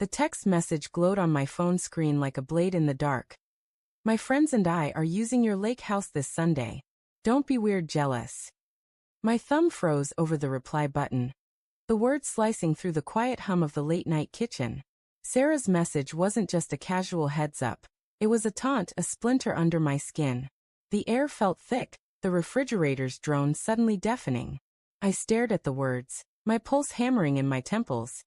The text message glowed on my phone screen like a blade in the dark. My friends and I are using your lake house this Sunday. Don't be weird jealous. My thumb froze over the reply button. The words slicing through the quiet hum of the late-night kitchen. Sarah's message wasn't just a casual heads-up. It was a taunt, a splinter under my skin. The air felt thick, the refrigerator's drone suddenly deafening. I stared at the words, my pulse hammering in my temples.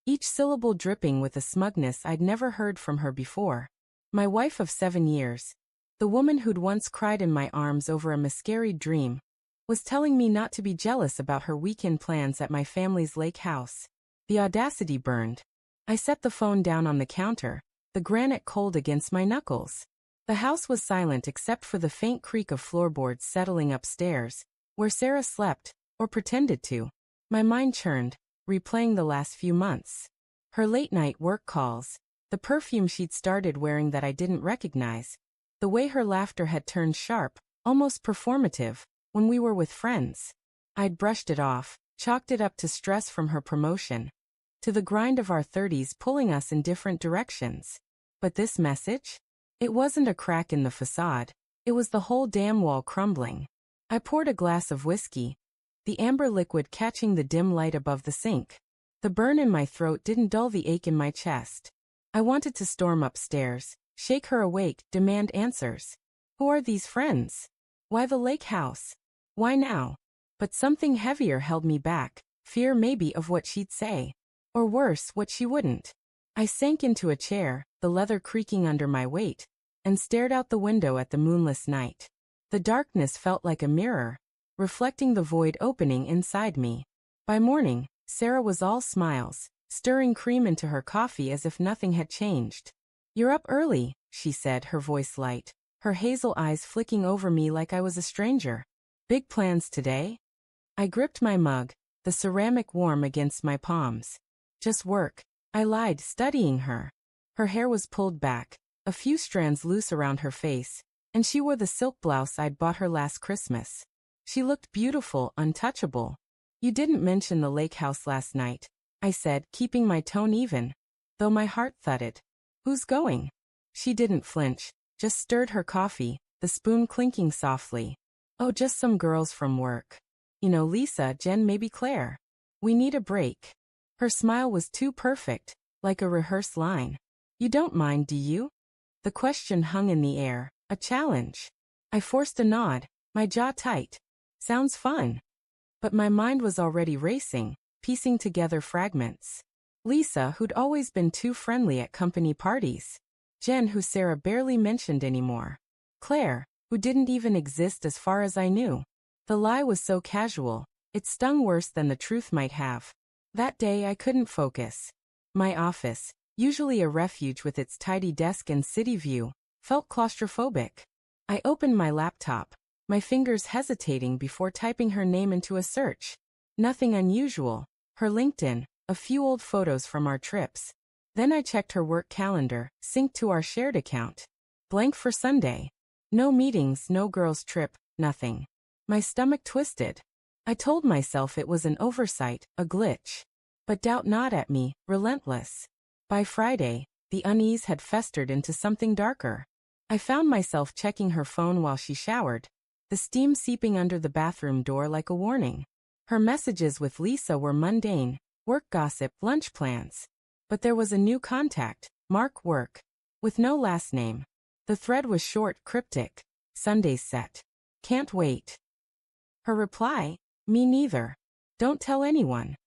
Each syllable dripping with a smugness I'd never heard from her before. My wife of 7 years, the woman who'd once cried in my arms over a miscarried dream, was telling me not to be jealous about her weekend plans at my family's lake house. The audacity burned. I set the phone down on the counter, the granite cold against my knuckles. The house was silent except for the faint creak of floorboards settling upstairs, where Sarah slept, or pretended to. My mind churned, replaying the last few months. Her late-night work calls, the perfume she'd started wearing that I didn't recognize, the way her laughter had turned sharp, almost performative, when we were with friends. I'd brushed it off, chalked it up to stress from her promotion, to the grind of our 30s pulling us in different directions. But this message? It wasn't a crack in the facade, it was the whole damn wall crumbling. I poured a glass of whiskey, the amber liquid catching the dim light above the sink. The burn in my throat didn't dull the ache in my chest. I wanted to storm upstairs, shake her awake, demand answers. Who are these friends? Why the lake house? Why now? But something heavier held me back, fear maybe of what she'd say. Or worse, what she wouldn't. I sank into a chair, the leather creaking under my weight, and stared out the window at the moonless night. The darkness felt like a mirror, reflecting the void opening inside me. By morning, Sarah was all smiles, stirring cream into her coffee as if nothing had changed. "You're up early," she said, her voice light, her hazel eyes flicking over me like I was a stranger. "Big plans today?" I gripped my mug, the ceramic warm against my palms. "Just work," I lied, studying her. Her hair was pulled back, a few strands loose around her face, and she wore the silk blouse I'd bought her last Christmas. She looked beautiful, untouchable. "You didn't mention the lake house last night," I said, keeping my tone even, though my heart thudded. "Who's going?" She didn't flinch, just stirred her coffee, the spoon clinking softly. "Oh, just some girls from work. You know, Lisa, Jen, maybe Claire. We need a break." Her smile was too perfect, like a rehearsed line. "You don't mind, do you?" The question hung in the air, a challenge. I forced a nod, my jaw tight. Sounds fun. But my mind was already racing, piecing together fragments. Lisa, who'd always been too friendly at company parties. Jen, who Sarah barely mentioned anymore. Claire, who didn't even exist as far as I knew. The lie was so casual, it stung worse than the truth might have. That day I couldn't focus. My office, usually a refuge with its tidy desk and city view, felt claustrophobic. I opened my laptop, my fingers hesitating before typing her name into a search. Nothing unusual, her LinkedIn, a few old photos from our trips. Then I checked her work calendar, synced to our shared account. Blank for Sunday. No meetings, no girls' trip, nothing. My stomach twisted. I told myself it was an oversight, a glitch. But doubt gnawed at me, relentless. By Friday, the unease had festered into something darker. I found myself checking her phone while she showered, the steam seeping under the bathroom door like a warning. Her messages with Lisa were mundane, work gossip, lunch plans. But there was a new contact, Mark Work, with no last name. The thread was short, cryptic. "Sunday's set. Can't wait." Her reply, "Me neither. Don't tell anyone."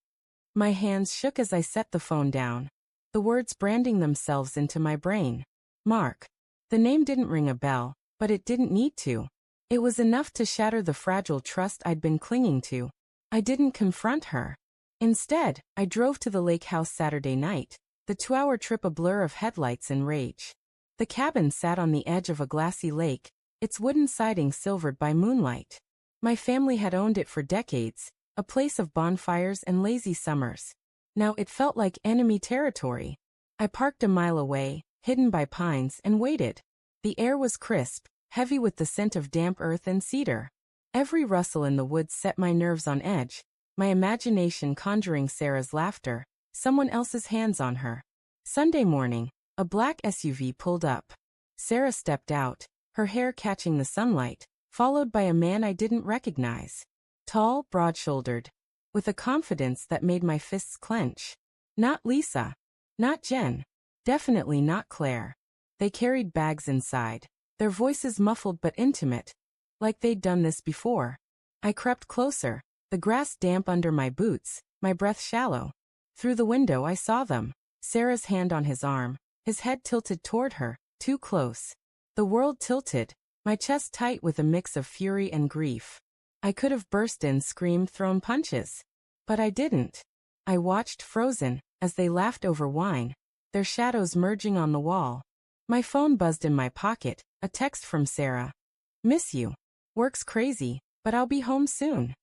My hands shook as I set the phone down, the words branding themselves into my brain. Mark. The name didn't ring a bell, but it didn't need to. It was enough to shatter the fragile trust I'd been clinging to. I didn't confront her. Instead, I drove to the lake house Saturday night, the 2-hour trip a blur of headlights and rage. The cabin sat on the edge of a glassy lake, its wooden siding silvered by moonlight. My family had owned it for decades, a place of bonfires and lazy summers. Now it felt like enemy territory. I parked a mile away, hidden by pines, and waited. The air was crisp, heavy with the scent of damp earth and cedar. Every rustle in the woods set my nerves on edge, my imagination conjuring Sarah's laughter, someone else's hands on her. Sunday morning, a black SUV pulled up. Sarah stepped out, her hair catching the sunlight, followed by a man I didn't recognize. Tall, broad-shouldered, with a confidence that made my fists clench. Not Lisa. Not Jen. Definitely not Claire. They carried bags inside, their voices muffled but intimate, like they'd done this before. I crept closer, the grass damp under my boots, my breath shallow. Through the window I saw them. Sarah's hand on his arm, his head tilted toward her, too close. The world tilted, my chest tight with a mix of fury and grief. I could have burst in, screamed, thrown punches. But I didn't. I watched, frozen, as they laughed over wine, their shadows merging on the wall. My phone buzzed in my pocket, a text from Sarah. Miss you. Work's crazy, but I'll be home soon.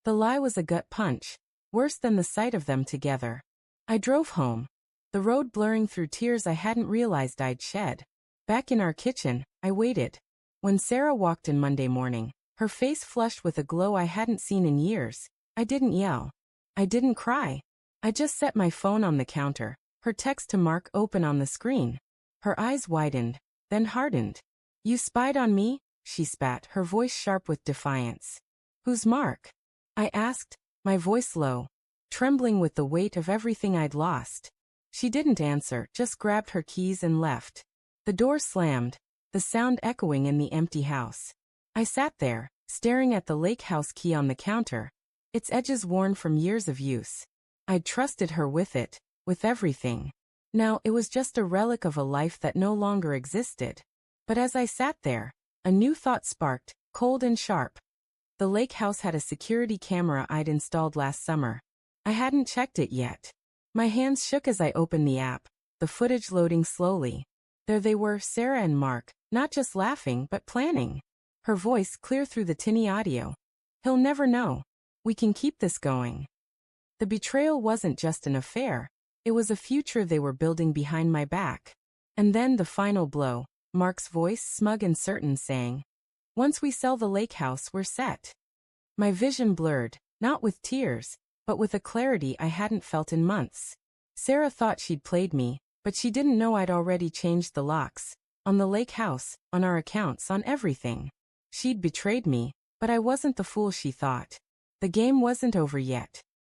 The lie was a gut punch, worse than the sight of them together. I drove home, the road blurring through tears I hadn't realized I'd shed. Back in our kitchen, I waited. When Sarah walked in Monday morning, her face flushed with a glow I hadn't seen in years, I didn't yell. I didn't cry. I just set my phone on the counter, her text to Mark open on the screen. Her eyes widened, then hardened. You spied on me? She spat, her voice sharp with defiance. Who's Mark? I asked, my voice low, trembling with the weight of everything I'd lost. She didn't answer, just grabbed her keys and left. The door slammed, the sound echoing in the empty house. I sat there, staring at the lake house key on the counter, its edges worn from years of use. I'd trusted her with it, with everything. Now it was just a relic of a life that no longer existed. But as I sat there, a new thought sparked, cold and sharp. The lake house had a security camera I'd installed last summer. I hadn't checked it yet. My hands shook as I opened the app, the footage loading slowly. There they were, Sarah and Mark, not just laughing but planning. Her voice clear through the tinny audio. He'll never know. We can keep this going. The betrayal wasn't just an affair. It was a future they were building behind my back. And then the final blow, Mark's voice smug and certain saying, once we sell the lake house, we're set. My vision blurred, not with tears, but with a clarity I hadn't felt in months. Sarah thought she'd played me, but she didn't know I'd already changed the locks. On the lake house, on our accounts, on everything. She'd betrayed me, but I wasn't the fool she thought. The game wasn't over yet.